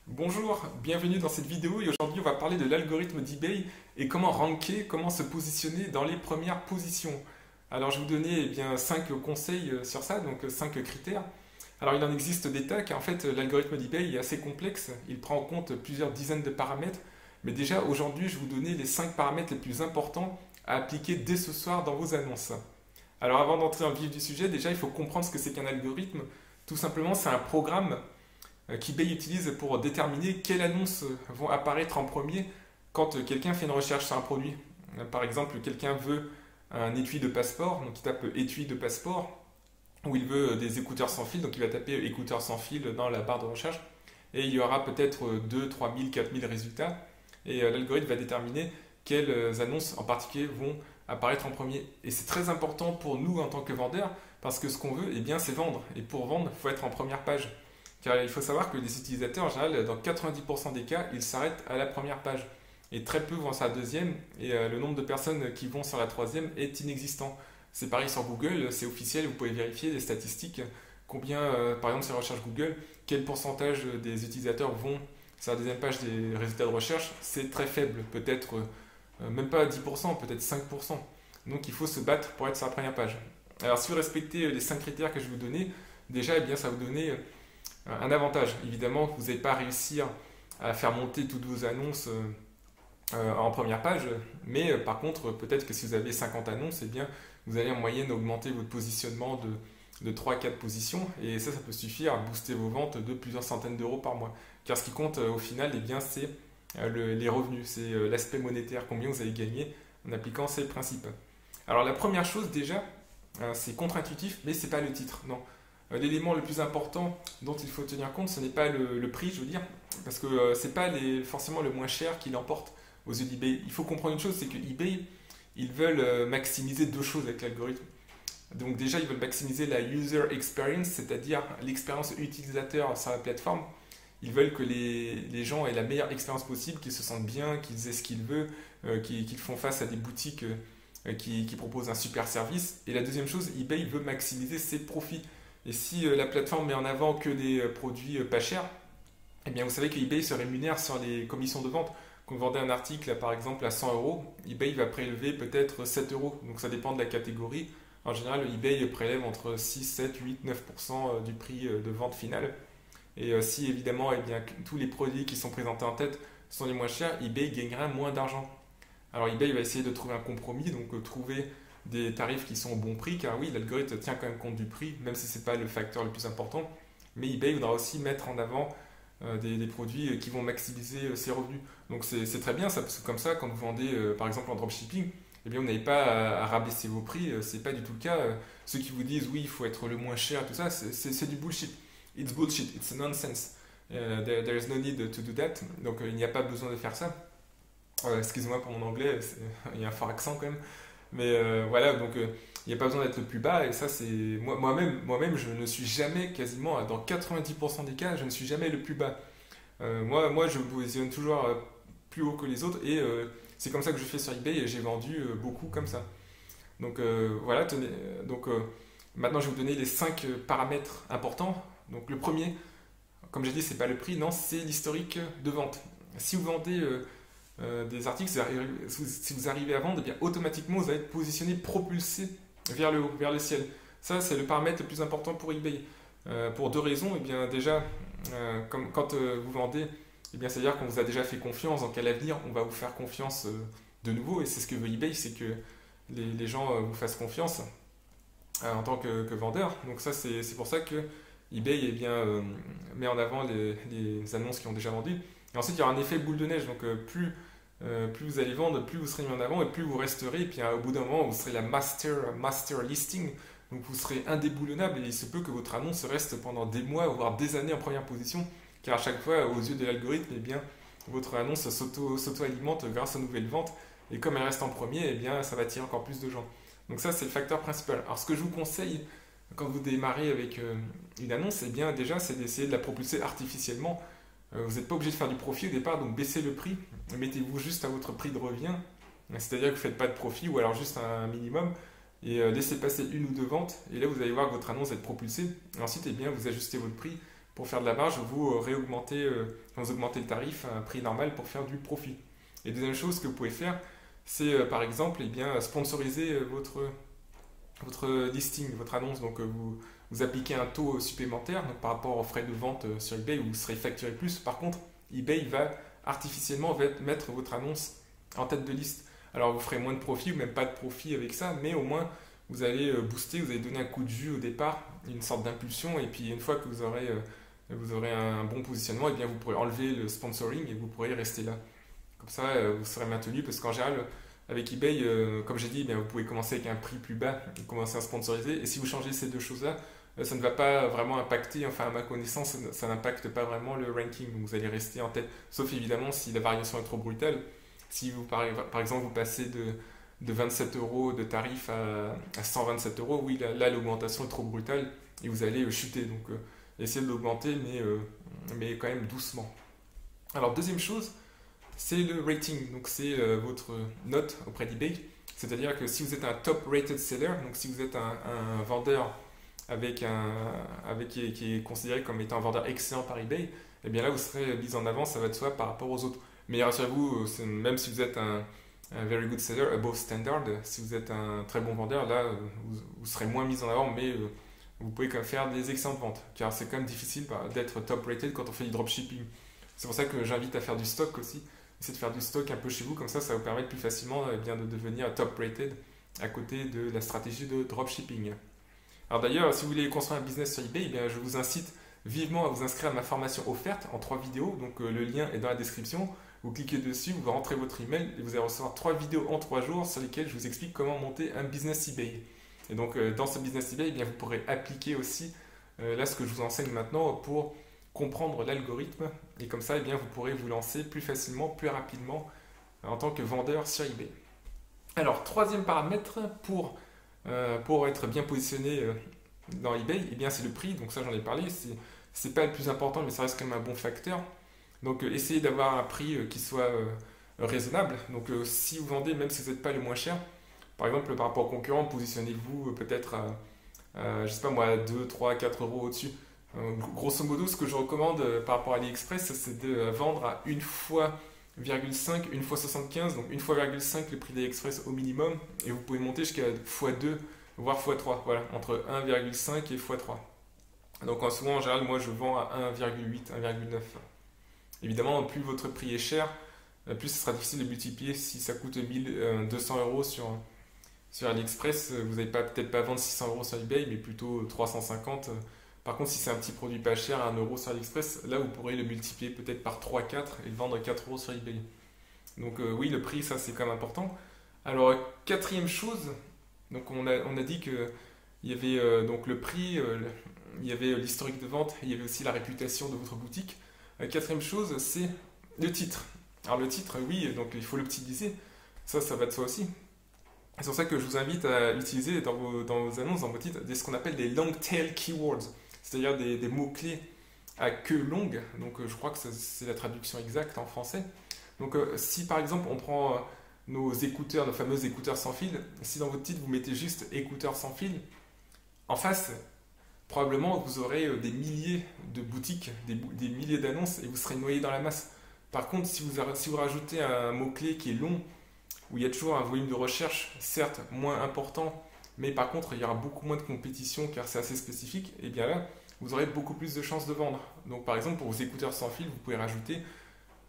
Bonjour, bienvenue dans cette vidéo et aujourd'hui on va parler de l'algorithme d'eBay et comment ranker, comment se positionner dans les premières positions. Alors je vais vous donner 5 conseils sur ça, donc 5 critères. Alors il en existe des tas car en fait l'algorithme d'eBay est assez complexe, il prend en compte plusieurs dizaines de paramètres, mais déjà aujourd'hui je vais vous donner les 5 paramètres les plus importants à appliquer dès ce soir dans vos annonces. Alors avant d'entrer dans le vif du sujet, déjà il faut comprendre ce que c'est qu'un algorithme. Tout simplement c'est un programme qu'eBay utilise pour déterminer quelles annonces vont apparaître en premier quand quelqu'un fait une recherche sur un produit. Par exemple, quelqu'un veut un étui de passeport, donc il tape étui de passeport, ou il veut des écouteurs sans fil, donc il va taper écouteurs sans fil dans la barre de recherche, et il y aura peut-être 2, 3000, 4000 résultats, et l'algorithme va déterminer quelles annonces en particulier vont apparaître en premier. Et c'est très important pour nous en tant que vendeurs, parce que ce qu'on veut, c'est vendre. Et pour vendre, il faut être en première page. Car il faut savoir que les utilisateurs, en général, dans 90% des cas, ils s'arrêtent à la première page. Et très peu vont sur la deuxième, et le nombre de personnes qui vont sur la troisième est inexistant. C'est pareil sur Google, c'est officiel, vous pouvez vérifier les statistiques. Combien, par exemple, sur la recherche Google, quel pourcentage des utilisateurs vont sur la deuxième page des résultats de recherche? C'est très faible, peut-être même pas 10%, peut-être 5%. Donc il faut se battre pour être sur la première page. Alors si vous respectez les 5 critères que je vais vous donner, déjà, ça va vous donner un avantage. Évidemment, vous n'allez pas réussir à faire monter toutes vos annonces en première page, mais par contre, peut-être que si vous avez 50 annonces, vous allez en moyenne augmenter votre positionnement de 3 à 4 positions, et ça peut suffire à booster vos ventes de plusieurs centaines d'euros par mois. Car ce qui compte au final, c'est les revenus, c'est l'aspect monétaire, combien vous allez gagner en appliquant ces principes. Alors la première chose déjà, c'est contre-intuitif, mais c'est pas le titre, non. L'élément le plus important dont il faut tenir compte, ce n'est pas le prix, je veux dire, parce que c'est pas forcément le moins cher qui l'emporte aux yeux d'eBay. Il faut comprendre une chose, c'est que eBay, ils veulent maximiser deux choses avec l'algorithme. Donc déjà, ils veulent maximiser la user experience, c'est-à-dire l'expérience utilisateur sur la plateforme. Ils veulent que les gens aient la meilleure expérience possible, qu'ils se sentent bien, qu'ils aient ce qu'ils veulent, qu'ils font face à des boutiques qui proposent un super service. Et la deuxième chose, eBay veut maximiser ses profits. Et si la plateforme met en avant que des produits pas chers, vous savez que eBay se rémunère sur les commissions de vente. Quand vous vendez un article, par exemple, à 100 euros, eBay va prélever peut-être 7 euros. Donc ça dépend de la catégorie. En général, eBay prélève entre 6, 7, 8, 9% du prix de vente final. Et si évidemment tous les produits qui sont présentés en tête sont les moins chers, eBay gagnera moins d'argent. Alors eBay va essayer de trouver un compromis, donc trouver des tarifs qui sont au bon prix, car oui, l'algorithme tient quand même compte du prix, même si ce n'est pas le facteur le plus important. Mais eBay voudra aussi mettre en avant des produits qui vont maximiser ses revenus. Donc c'est très bien, ça, parce que comme ça, quand vous vendez par exemple en dropshipping, vous n'avez pas à rabaisser vos prix, c'est pas du tout le cas. Ceux qui vous disent oui, il faut être le moins cher, tout ça, c'est du bullshit. It's bullshit, it's nonsense. There is no need to do that. Donc il n'y a pas besoin de faire ça. Excusez-moi pour mon anglais, il y a un fort accent quand même. Mais voilà, donc il n'y a pas besoin d'être le plus bas. Et ça, c'est moi-même, je ne suis jamais, quasiment dans 90% des cas, je ne suis jamais le plus bas. Moi, je me positionne toujours plus haut que les autres. Et c'est comme ça que je fais sur eBay et j'ai vendu beaucoup comme ça. Donc voilà, tenez, donc maintenant je vais vous donner les 5 paramètres importants. Donc le premier, comme j'ai dit, c'est pas le prix, non, c'est l'historique de vente. Si vous vendez des articles, si vous arrivez à vendre, automatiquement vous allez être positionné, propulsé vers le haut, vers le ciel. Ça, c'est le paramètre le plus important pour eBay. Pour deux raisons. Déjà, quand vous vendez, c'est-à-dire qu'on vous a déjà fait confiance, donc à l'avenir, on va vous faire confiance de nouveau. Et c'est ce que veut eBay, c'est que les gens vous fassent confiance en tant que vendeur. Donc ça, c'est pour ça que eBay met en avant les annonces qui ont déjà vendu. Et ensuite, il y aura un effet boule de neige. Donc plus vous allez vendre, plus vous serez mis en avant et plus vous resterez. Et puis au bout d'un moment, vous serez la master listing. Donc vous serez indéboulonnable et il se peut que votre annonce reste pendant des mois, voire des années en première position. Car à chaque fois, aux yeux de l'algorithme, votre annonce s'auto-alimente grâce aux nouvelles ventes. Et comme elle reste en premier, ça va attirer encore plus de gens. Donc ça, c'est le facteur principal. Alors ce que je vous conseille quand vous démarrez avec une annonce, déjà, c'est d'essayer de la propulser artificiellement. Vous n'êtes pas obligé de faire du profit au départ, donc baissez le prix, mettez-vous juste à votre prix de revient, c'est-à-dire que vous ne faites pas de profit ou alors juste un minimum, et laissez passer une ou deux ventes, et là vous allez voir que votre annonce va être propulsée, et ensuite vous ajustez votre prix pour faire de la marge, vous vous augmentez le tarif à un prix normal pour faire du profit. Et deuxième chose que vous pouvez faire, c'est par exemple sponsoriser votre listing, votre annonce. Donc vous appliquez un taux supplémentaire donc, par rapport aux frais de vente sur eBay où vous serez facturé plus. Par contre, eBay va artificiellement mettre votre annonce en tête de liste. Alors vous ferez moins de profit ou même pas de profit avec ça, mais au moins vous allez booster, vous allez donner un coup de jus au départ, une sorte d'impulsion, et puis une fois que vous aurez un bon positionnement, et bien vous pourrez enlever le sponsoring et vous pourrez rester là. Comme ça, vous serez maintenu parce qu'en général, avec eBay, comme j'ai dit, eh bien, vous pouvez commencer avec un prix plus bas et commencer à sponsoriser. Et si vous changez ces deux choses-là, ça ne va pas vraiment impacter, enfin à ma connaissance, ça n'impacte pas vraiment le ranking. Donc vous allez rester en tête, sauf évidemment si la variation est trop brutale. Si vous, par exemple, vous passez de 27 euros de tarif à 127 euros, oui, là l'augmentation est trop brutale et vous allez chuter. Donc essayez de l'augmenter, mais quand même doucement. Alors deuxième chose, c'est le rating, donc c'est votre note auprès d'eBay. C'est-à-dire que si vous êtes un top rated seller, donc si vous êtes un vendeur qui est considéré comme étant un vendeur excellent par eBay, et bien là vous serez mis en avant, ça va de soi par rapport aux autres. Mais rassurez-vous, même si vous êtes un very good seller, above standard, si vous êtes un très bon vendeur, là vous serez moins mis en avant, mais vous pouvez quand même faire des excellentes ventes, car c'est quand même difficile d'être top rated quand on fait du dropshipping. C'est pour ça que j'invite à faire du stock aussi. Essayez de faire du stock un peu chez vous, comme ça va vous permettre plus facilement de devenir top rated à côté de la stratégie de dropshipping. Alors d'ailleurs, si vous voulez construire un business sur eBay, je vous incite vivement à vous inscrire à ma formation offerte en 3 vidéos. Donc le lien est dans la description. Vous cliquez dessus, vous rentrez votre email et vous allez recevoir 3 vidéos en 3 jours sur lesquelles je vous explique comment monter un business eBay. Et donc dans ce business eBay, vous pourrez appliquer aussi là ce que je vous enseigne maintenant pour comprendre l'algorithme et comme ça vous pourrez vous lancer plus facilement, plus rapidement en tant que vendeur sur eBay. Alors troisième paramètre pour être bien positionné dans eBay, c'est le prix. Donc ça j'en ai parlé, c'est pas le plus important mais ça reste quand même un bon facteur. Donc essayez d'avoir un prix qui soit raisonnable. Donc si vous vendez, même si vous n'êtes pas le moins cher, par exemple par rapport aux concurrents, positionnez-vous peut-être à je sais pas moi, 2, 3, 4 euros au-dessus. Grosso modo, ce que je recommande par rapport à AliExpress, c'est de vendre à 1 fois 1,5, 1 fois 75, donc 1 fois 1,5 le prix d'AliExpress au minimum, et vous pouvez monter jusqu'à x2, voire x3, voilà, entre 1,5 et x3. Donc souvent en général, moi je vends à 1,8, 1,9. Évidemment, plus votre prix est cher, plus ce sera difficile de multiplier. Si ça coûte 1200 euros sur AliExpress, vous n'allez peut-être pas vendre 600 euros sur eBay, mais plutôt 350. Par contre, si c'est un petit produit pas cher à 1 euro sur AliExpress, là vous pourrez le multiplier peut-être par 3-4 et le vendre 4 euros sur eBay. Donc oui, le prix, ça c'est quand même important. Alors, quatrième chose, donc on a dit qu'il y avait donc le prix, il y avait l'historique de vente, il y avait aussi la réputation de votre boutique. Quatrième chose, c'est le titre. Alors le titre, oui, donc il faut l'optimiser. Ça va de soi aussi. C'est pour ça que je vous invite à utiliser dans vos annonces, dans vos titres, ce qu'on appelle des long tail keywords, c'est-à-dire des mots-clés à queue longue. Donc je crois que c'est la traduction exacte en français. Donc si par exemple on prend nos écouteurs, nos fameux écouteurs sans fil, si dans votre titre vous mettez juste écouteurs sans fil, en face, probablement vous aurez des milliers de boutiques, des milliers d'annonces et vous serez noyé dans la masse. Par contre, si vous rajoutez un mot-clé qui est long, où il y a toujours un volume de recherche, certes moins important, mais par contre il y aura beaucoup moins de compétition car c'est assez spécifique, et bien là, vous aurez beaucoup plus de chances de vendre. Donc par exemple, pour vos écouteurs sans fil, vous pouvez rajouter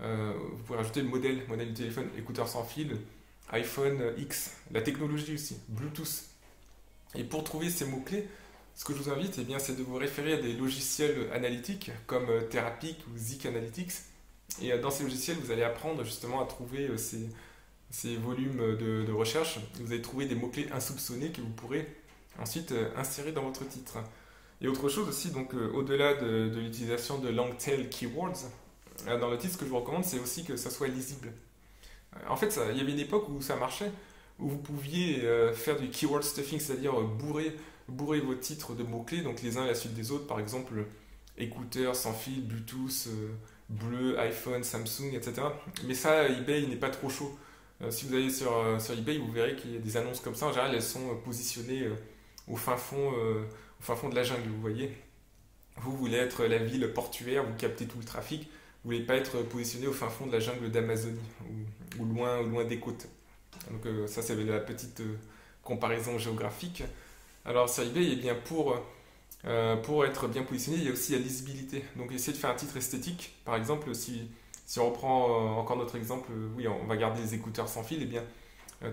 le modèle du téléphone, écouteurs sans fil, iPhone X, la technologie aussi, Bluetooth. Et pour trouver ces mots-clés, ce que je vous invite, c'est de vous référer à des logiciels analytiques comme Therapik ou Zik Analytics. Et dans ces logiciels, vous allez apprendre justement à trouver ces volumes de recherche. Vous allez trouver des mots-clés insoupçonnés que vous pourrez ensuite insérer dans votre titre. Et autre chose aussi, donc au-delà de l'utilisation de long tail keywords, dans le titre, ce que je vous recommande, c'est aussi que ça soit lisible. En fait, il y avait une époque où ça marchait, où vous pouviez faire du keyword stuffing, c'est-à-dire bourrer vos titres de mots-clés, donc les uns à la suite des autres, par exemple écouteurs sans fil, Bluetooth, bleu, iPhone, Samsung, etc. Mais ça, eBay n'est pas trop chaud. Si vous allez sur eBay, vous verrez qu'il y a des annonces comme ça. En général, elles sont positionnées au fin fond de la jungle, vous voyez. Vous voulez être la ville portuaire, vous captez tout le trafic, vous voulez pas être positionné au fin fond de la jungle d'Amazonie ou loin des côtes. Donc ça c'est la petite comparaison géographique. Alors sur eBay, eh bien, pour être bien positionné, il y a aussi la lisibilité. Donc essayez de faire un titre esthétique. Par exemple, si on reprend encore notre exemple, oui, on va garder les écouteurs sans fil, eh bien,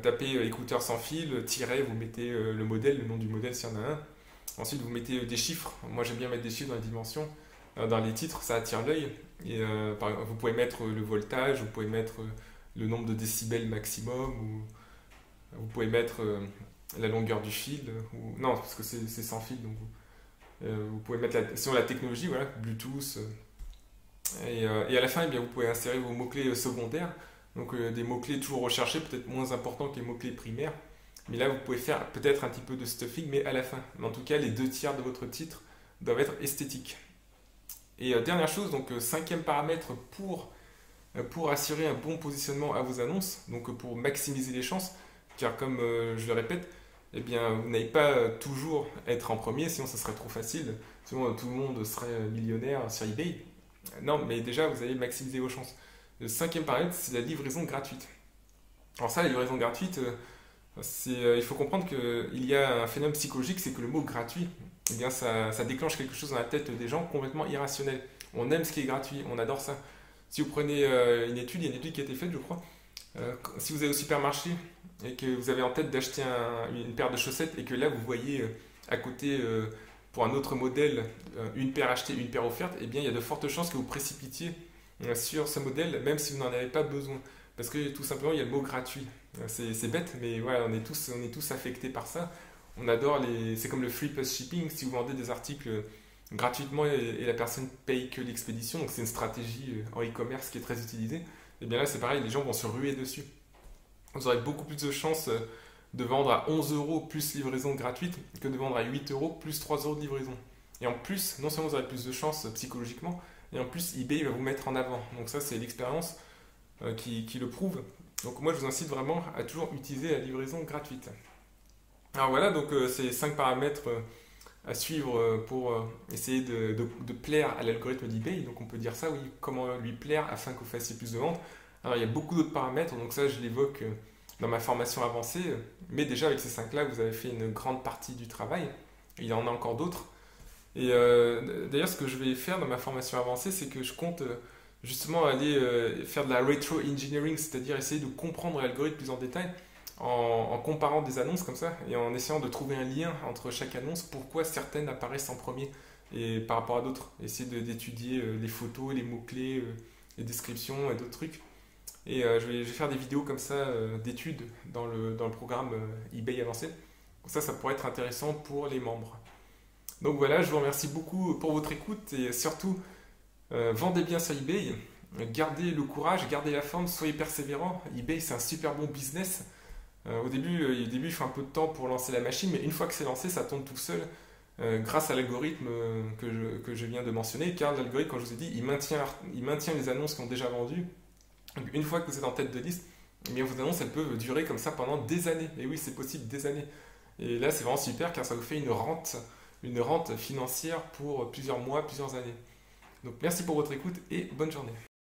tapez écouteurs sans fil, tiret, vous mettez le modèle, le nom du modèle s'il y en a un. Ensuite, vous mettez des chiffres. Moi, j'aime bien mettre des chiffres dans les dimensions. Dans les titres, ça attire l'œil. Et vous pouvez mettre le voltage, vous pouvez mettre le nombre de décibels maximum, ou vous pouvez mettre la longueur du fil. Non, parce que c'est sans fil. Donc vous pouvez mettre sur la technologie, voilà, Bluetooth. Et à la fin, eh bien, vous pouvez insérer vos mots-clés secondaires. Donc des mots-clés toujours recherchés, peut-être moins importants que les mots-clés primaires. Mais là, vous pouvez faire peut-être un petit peu de stuffing, mais à la fin. Mais en tout cas, les 2 tiers de votre titre doivent être esthétiques. Et dernière chose, donc cinquième paramètre pour assurer un bon positionnement à vos annonces, donc pour maximiser les chances, car comme je le répète, eh bien, vous n'allez pas toujours être en premier, sinon ça serait trop facile. Sinon, tout le monde serait millionnaire sur eBay. Non, mais déjà, vous allez maximiser vos chances. Le cinquième paramètre, c'est la livraison gratuite. Alors ça, la livraison gratuite, il faut comprendre qu'il y a un phénomène psychologique, c'est que le mot gratuit, eh bien, ça déclenche quelque chose dans la tête des gens complètement irrationnel. On aime ce qui est gratuit, on adore ça. Si vous prenez une étude, il y a une étude qui a été faite, je crois. Si vous allez au supermarché et que vous avez en tête d'acheter une paire de chaussettes et que là vous voyez à côté pour un autre modèle une paire achetée, une paire offerte, eh bien il y a de fortes chances que vous précipitiez sur ce modèle même si vous n'en avez pas besoin. Parce que tout simplement il y a le mot gratuit. C'est bête, mais voilà, on est tous affectés par ça. On adore c'est comme le free plus shipping. Si vous vendez des articles gratuitement et la personne paye que l'expédition, donc c'est une stratégie en e-commerce qui est très utilisée. Et bien là, c'est pareil, les gens vont se ruer dessus. Vous aurez beaucoup plus de chances de vendre à 11 euros plus livraison gratuite que de vendre à 8 euros plus 3 euros de livraison. Et en plus, non seulement vous aurez plus de chances psychologiquement, et en plus, eBay va vous mettre en avant. Donc ça, c'est l'expérience qui le prouve. Donc moi, je vous incite vraiment à toujours utiliser la livraison gratuite. Alors voilà, donc c'est 5 paramètres à suivre pour essayer de plaire à l'algorithme d'eBay. Donc on peut dire ça, oui, comment lui plaire afin que vous fassiez plus de ventes. Alors il y a beaucoup d'autres paramètres, donc ça je l'évoque dans ma formation avancée, mais déjà avec ces 5 là vous avez fait une grande partie du travail. Il y en a encore d'autres. Et d'ailleurs ce que je vais faire dans ma formation avancée, c'est que je compte justement aller faire de la retro-engineering, c'est-à-dire essayer de comprendre l'algorithme plus en détail en comparant des annonces comme ça et en essayant de trouver un lien entre chaque annonce, pourquoi certaines apparaissent en premier et par rapport à d'autres. Essayer d'étudier les photos, les mots-clés, les descriptions et d'autres trucs. Et je vais faire des vidéos comme ça d'études dans le programme eBay avancé. Ça pourrait être intéressant pour les membres. Donc voilà, je vous remercie beaucoup pour votre écoute et surtout, vendez bien sur eBay, gardez le courage, gardez la forme, soyez persévérants. eBay, c'est un super bon business. Au début, il faut un peu de temps pour lancer la machine, mais une fois que c'est lancé, ça tourne tout seul grâce à l'algorithme que je viens de mentionner. Car l'algorithme, comme je vous ai dit, il maintient les annonces qui ont déjà vendu. Donc, une fois que vous êtes en tête de liste, eh bien, vos annonces elles peuvent durer comme ça pendant des années. Et oui, c'est possible, des années. Et là, c'est vraiment super car ça vous fait une rente financière pour plusieurs mois, plusieurs années. Donc merci pour votre écoute et bonne journée.